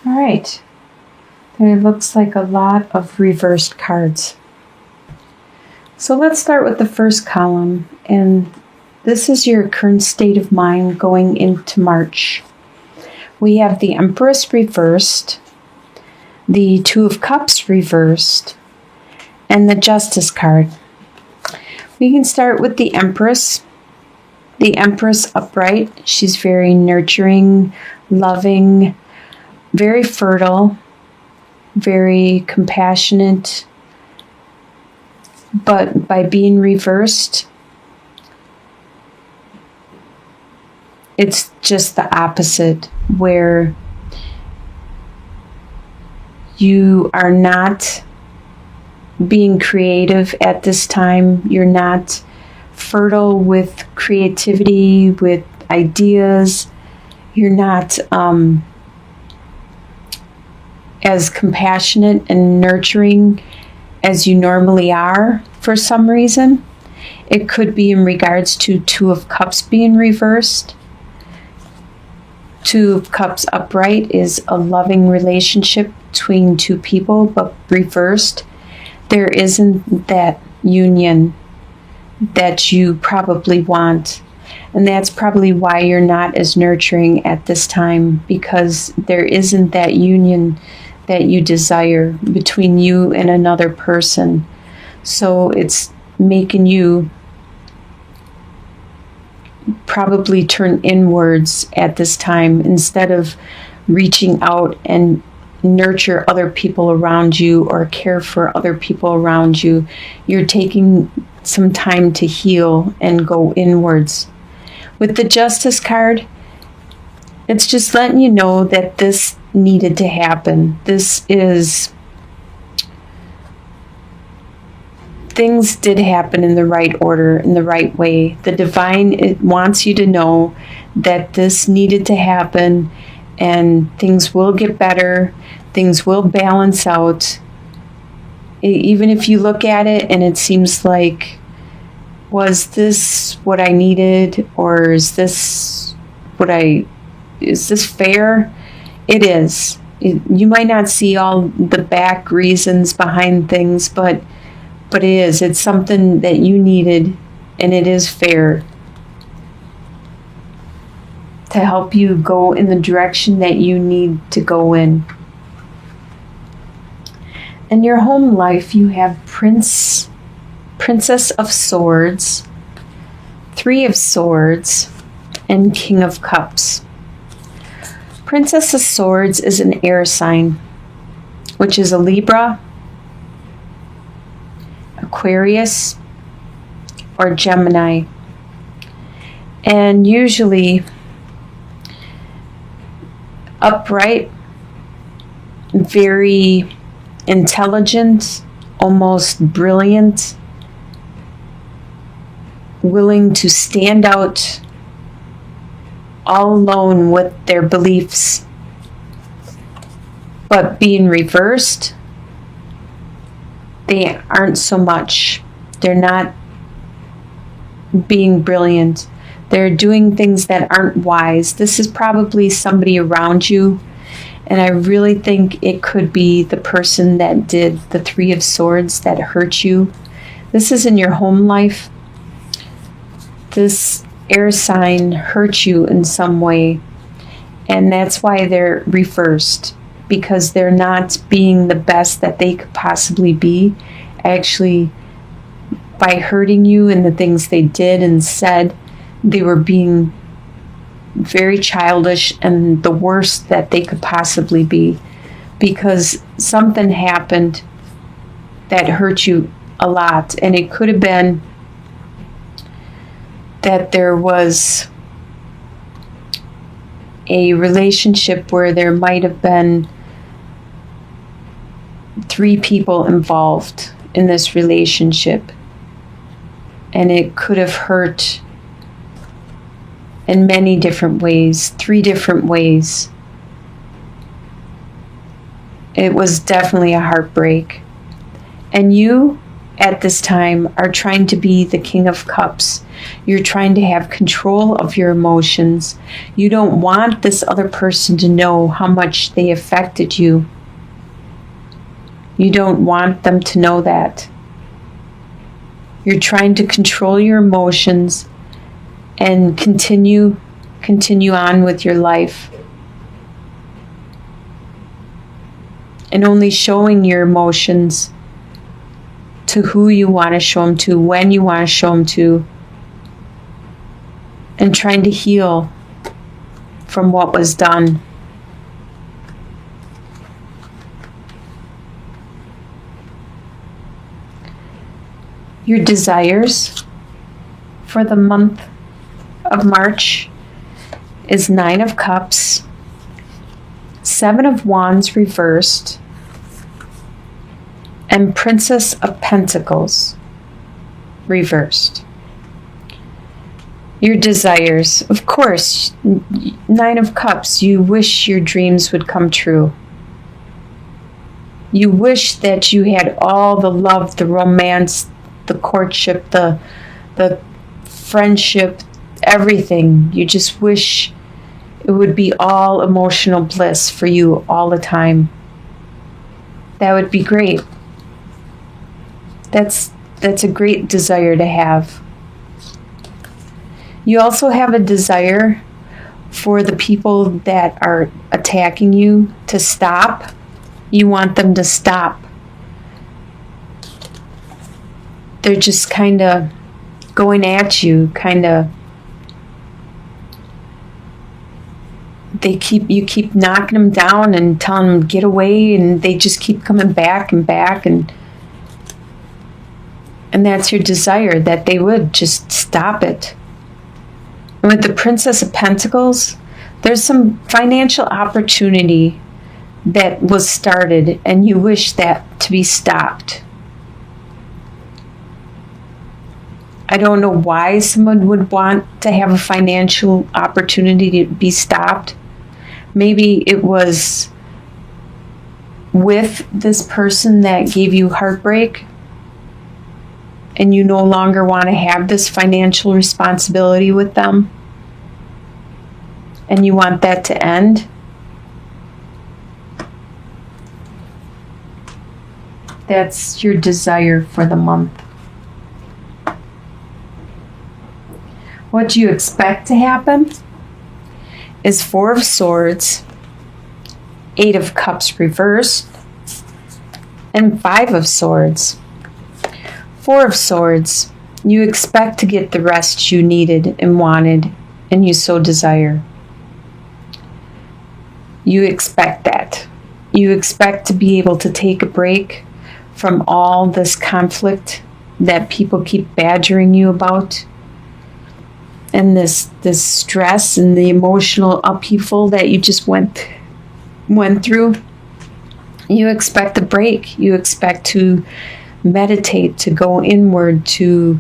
All right. There looks like a lot of reversed cards. So let's start with the first column, and this is your current state of mind going into March. We have the Empress reversed, the Two of Cups reversed, and the Justice card. We can start with the Empress. The Empress upright. She's very nurturing, loving, very fertile, very compassionate. But by being reversed, it's just the opposite, where you are not being creative at this time. You're not fertile with creativity, with ideas. You're not as compassionate and nurturing as you normally are for some reason. It could be in regards to Two of Cups being reversed. Two of Cups upright is a loving relationship between two people, but reversed, there isn't that union that you probably want. And that's probably why you're not as nurturing at this time, because there isn't that union that you desire between you and another person. So it's making you probably turn inwards at this time instead of reaching out and nurture other people around you or care for other people around you. You're taking some time to heal and go inwards. With the Justice card, it's just letting you know that this needed to happen. Things did happen in the right order, in the right way. The divine, it wants you to know that this needed to happen, and things will get better. Things will balance out. Even if you look at it and it seems like, was this what I needed, or is this fair? It is. You might not see all the back reasons behind things, but it is. It's something that you needed, and it is fair to help you go in the direction that you need to go in. In your home life, you have Princess of Swords, Three of Swords, and King of Cups. Princess of Swords is an air sign, which is a Libra, Aquarius, or Gemini. And usually upright, very intelligent, almost brilliant, willing to stand out all alone with their beliefs. But being reversed, they aren't so much. They're not being brilliant. They're doing things that aren't wise. This is probably somebody around you, and I really think it could be the person that did the Three of Swords that hurt you. This is in your home life. This air sign hurt you in some way, and that's why they're reversed, because they're not being the best that they could possibly be. Actually, by hurting you and the things they did and said, they were being very childish and the worst that they could possibly be, because something happened that hurt you a lot. And it could have been that there was a relationship where there might have been 3 people involved in this relationship, and it could have hurt in many different ways, 3 different ways. It was definitely a heartbreak. And you at this time are trying to be the King of Cups. You're trying to have control of your emotions. You don't want this other person to know how much they affected you. You don't want them to know that. You're trying to control your emotions and continue on with your life. And only showing your emotions to who you want to show them to, when you want to show them to, and trying to heal from what was done. Your desires for the month of March is 9 of Cups, 7 of Wands reversed, and Princess of Pentacles reversed. Your desires, of course, 9 of Cups, you wish your dreams would come true. You wish that you had all the love, the romance, the courtship, the friendship, everything. You just wish it would be all emotional bliss for you all the time. That would be great. That's a great desire to have. You also have a desire for the people that are attacking you to stop. You want them to stop. They're just kind of going at you, you keep knocking them down and telling them get away, and they just keep coming back and back, and that's your desire, that they would just stop it. And with the Princess of Pentacles, there's some financial opportunity that was started, and you wish that to be stopped. I don't know why someone would want to have a financial opportunity to be stopped. Maybe it was with this person that gave you heartbreak, and you no longer want to have this financial responsibility with them, and you want that to end. That's your desire for the month. What you expect to happen is 4 of Swords, 8 of Cups reversed, and 5 of Swords. 4 of Swords, you expect to get the rest you needed and wanted, and you so desire. You expect that. You expect to be able to take a break from all this conflict that people keep badgering you about, and this stress and the emotional upheaval that you just went through. You expect a break. You expect to meditate, to go inward, to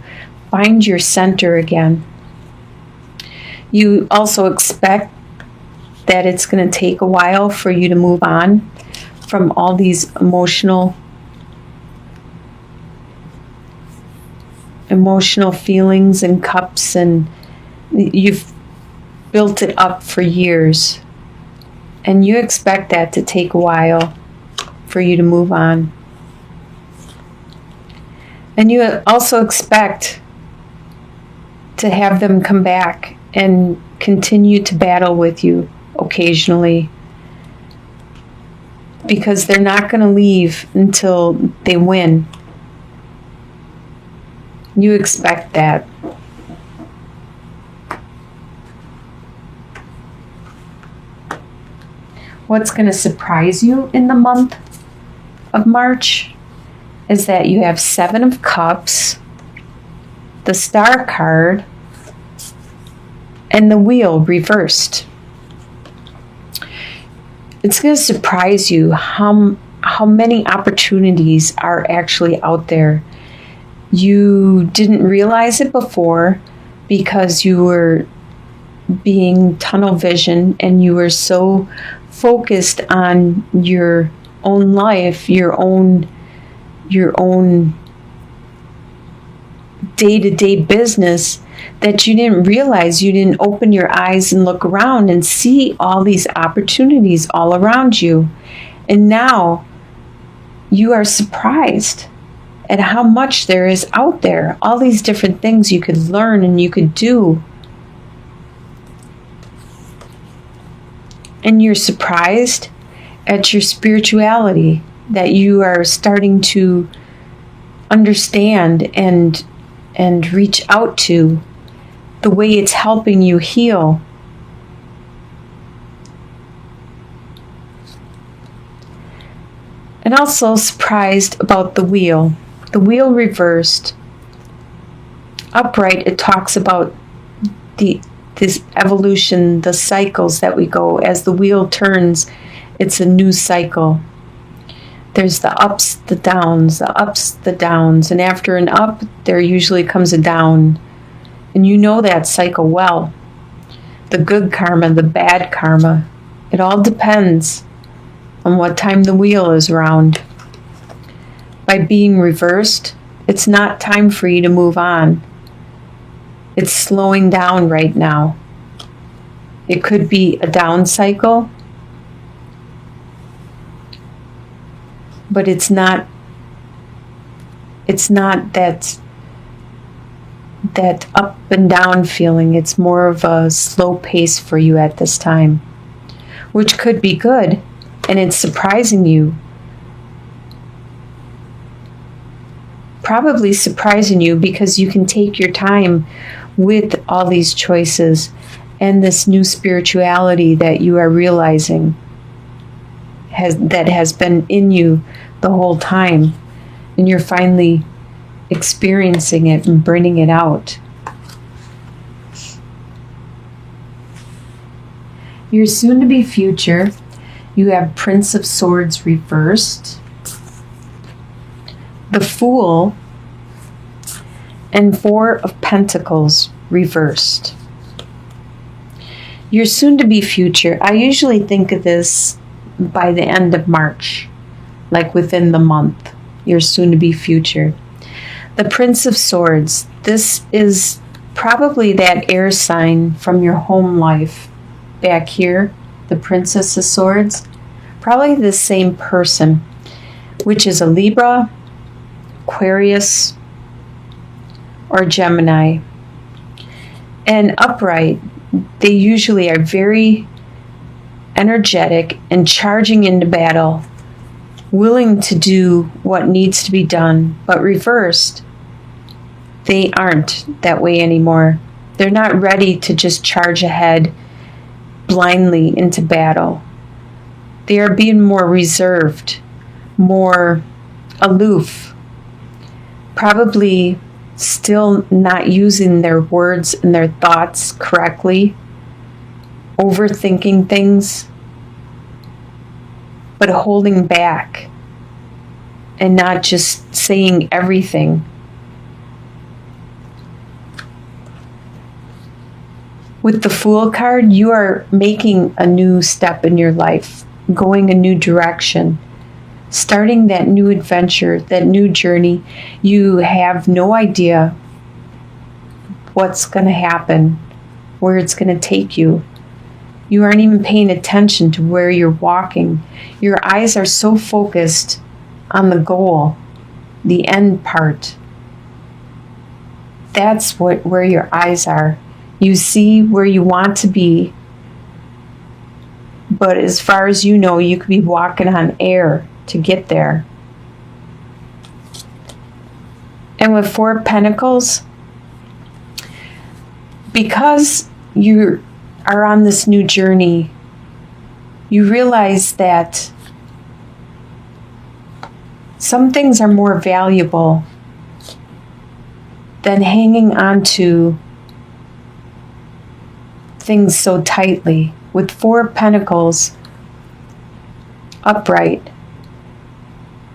find your center again. You also expect that it's going to take a while for you to move on from all these emotional feelings and cups, and you've built it up for years, and you expect that to take a while for you to move on. And you also expect to have them come back and continue to battle with you occasionally, because they're not going to leave until they win. You expect that. What's going to surprise you in the month of March is that you have 7 of Cups, the Star card, and the Wheel reversed. It's going to surprise you how many opportunities are actually out there. You didn't realize it before because you were being tunnel vision, and you were so focused on your own life, your own day-to-day business that you didn't realize. You didn't open your eyes and look around and see all these opportunities all around you. And now you are surprised at how much there is out there, all these different things you could learn and you could do. And you're surprised at your spirituality, that you are starting to understand and reach out to, the way it's helping you heal. And also surprised about the wheel. The wheel reversed. Upright, it talks about this evolution, the cycles that we go. As the wheel turns, it's a new cycle. There's the ups, the downs, the ups, the downs. And after an up, there usually comes a down. And you know that cycle well. The good karma, the bad karma. It all depends on what time the wheel is round. By being reversed, it's not time for you to move on. It's slowing down right now. It could be a down cycle, but it's not that up and down feeling. It's more of a slow pace for you at this time, which could be good, and it's surprising you. Probably surprising you because you can take your time with all these choices and this new spirituality that you are realizing has been in you the whole time, and you're finally experiencing it and bringing it out. Your soon-to-be future, you have Prince of Swords reversed, the Fool, and Four of Pentacles reversed. Your soon-to-be future, I usually think of this by the end of March, like within the month, your soon-to-be future. The Prince of Swords, this is probably that air sign from your home life. Back here, the Princess of Swords, probably the same person, which is a Libra, Aquarius, or Gemini. And upright, they usually are very energetic and charging into battle, willing to do what needs to be done. But reversed, they aren't that way anymore. They're not ready to just charge ahead blindly into battle. They are being more reserved, more aloof, probably still not using their words and their thoughts correctly, overthinking things, but holding back and not just saying everything. With the Fool card, you are making a new step in your life, going a new direction, starting that new adventure, that new journey. You have no idea what's going to happen, where it's going to take you. You aren't even paying attention to where you're walking. Your eyes are so focused on the goal, the end part. That's where your eyes are. You see where you want to be, but as far as you know, you could be walking on air to get there. And with Four of Pentacles, because you are on this new journey, you realize that some things are more valuable than hanging on to things so tightly. With Four of Pentacles upright,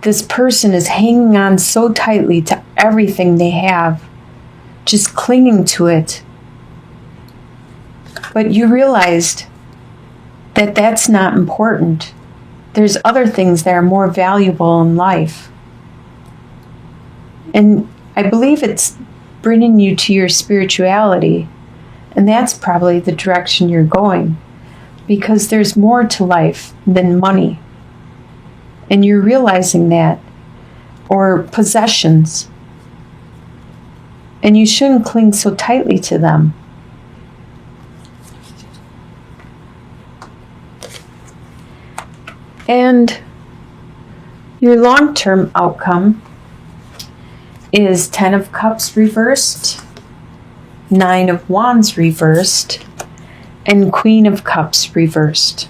this person is hanging on so tightly to everything they have, just clinging to it. But you realized that that's not important. There's other things that are more valuable in life. And I believe it's bringing you to your spirituality. And that's probably the direction you're going, because there's more to life than money. And you're realizing that, or possessions. And you shouldn't cling so tightly to them. And your long-term outcome is 10 of Cups reversed, 9 of Wands reversed, and Queen of Cups reversed.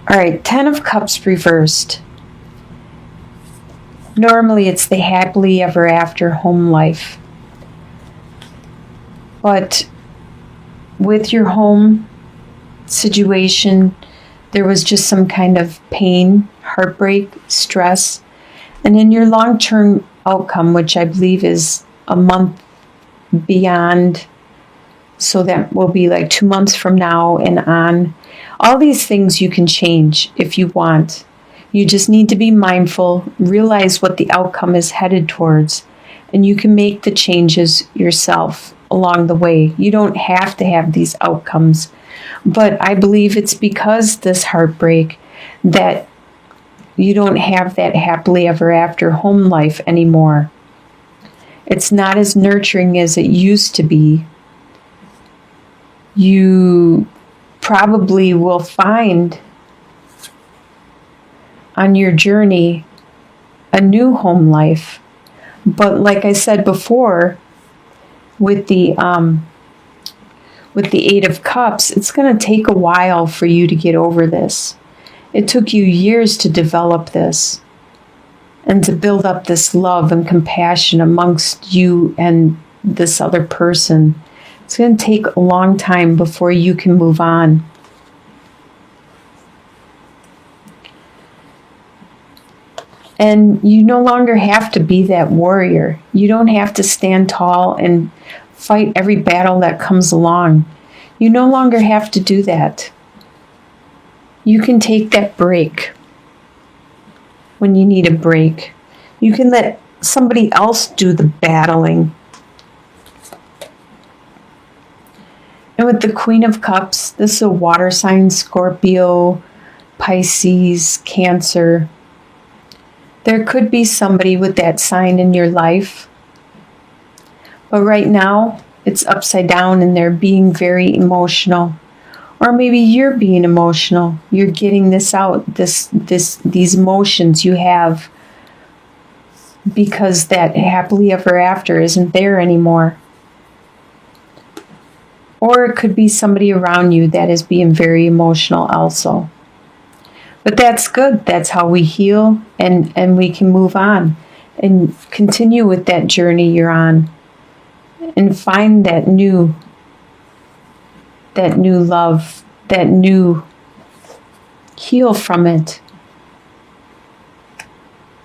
All right, 10 of Cups reversed. Normally it's the happily ever after home life. But with your home situation, there was just some kind of pain, heartbreak, stress. And in your long-term outcome, which I believe is a month beyond, so that will be like 2 months from now and on, all these things you can change if you want. You just need to be mindful, realize what the outcome is headed towards, and you can make the changes yourself along the way. You don't have to have these outcomes. But I believe it's because this heartbreak that you don't have that happily ever after home life anymore. It's not as nurturing as it used to be. You probably will find on your journey a new home life. But like I said before, with the 8 of Cups, it's going to take a while for you to get over this. It took you years to develop this and to build up this love and compassion amongst you and this other person. It's going to take a long time before you can move on. And you no longer have to be that warrior. You don't have to stand tall and fight every battle that comes along. You no longer have to do that. You can take that break when you need a break. You can let somebody else do the battling. And with the Queen of Cups, this is a water sign: Scorpio, Pisces, Cancer. There could be somebody with that sign in your life. But right now, it's upside down and they're being very emotional. Or maybe you're being emotional. You're getting this out, these emotions you have, because that happily ever after isn't there anymore. Or it could be somebody around you that is being very emotional also. But that's good. That's how we heal, and we can move on and continue with that journey you're on and find that new love, that new heal from it.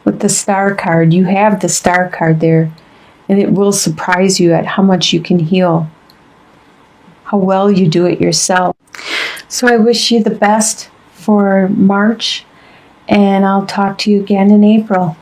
With the Star card, you have the Star card there, and it will surprise you at how much you can heal, how well you do it yourself. So I wish you the best for March, and I'll talk to you again in April.